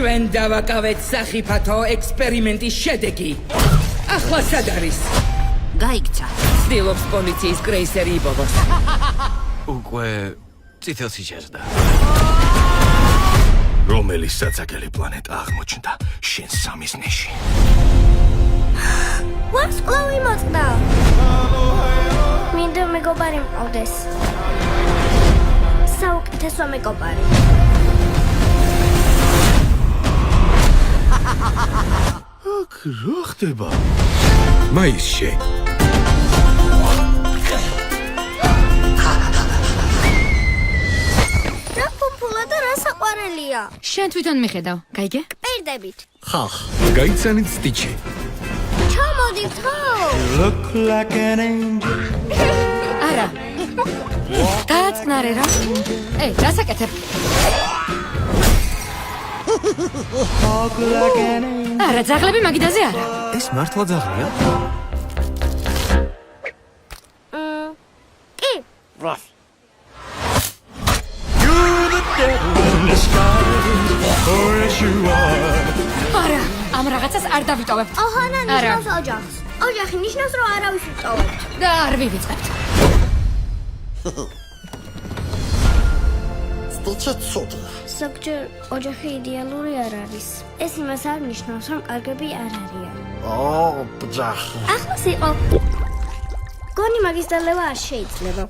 ჩვენ დავაკავეთ სახიფათო ექსპერიმენტის შედეგი. ახლა სად არის? გაიქცა. ცდილობს პოლიციის კრეისერი იბოვოს. უკვე წითელში შეждდა. რომელი საცაგელი პლანეტა აღმოჩნდა შენ სამიზნეში? ვარს კლავი მოწყდა. მინდა მეგობარი მყავდეს. საუკეთესო მეგობარი. აქ რა ხდება? მაისში. რა ფუფულა და რა საყვარელია. შენ თვითონ მიხედავ, გაიგე? პირდებით. ხალხ, გაიცანით სტიჩი. ჩამოდით ხო? Look like an angel. არა. დააწნარე რა. დასაკეთებ. Talk like an angel. არა, ძაღლები მაგიდაზე არა. ეს მართლა ძაღლია? კი. You're the devil in disguise. Oh, yes you are. არა, ამ რაღაცას არ დავიტოვებ. ოჰანა არა. ნიშნავს ოჯახს. ოჯახი ნიშნავს, რომ არავის უწოვებთ. და არ ვივიწყებთ. ზოგჯერ ოჯახი იდეალური არ არის. ეს იმას არ ნიშნავს, რომ კარგები არ არიან. ახლოს იყო. გონი მაგის დალევა არ შეიძლება.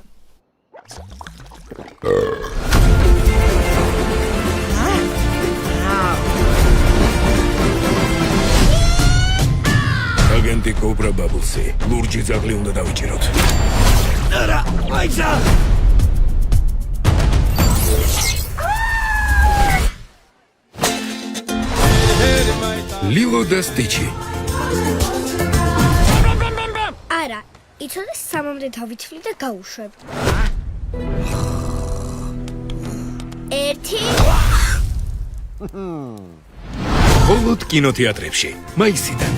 აგენტი კობრა ბაბლსი, ლურჯი ძაღლი უნდა დავიჭიროთ. არა, მაიცა! ლილო და სტიჩი. არა, იცოდე სამამდე დავითვლი და გაუშვებ. 1 მხოლოდ კინოთეატრებში. მაისიდან.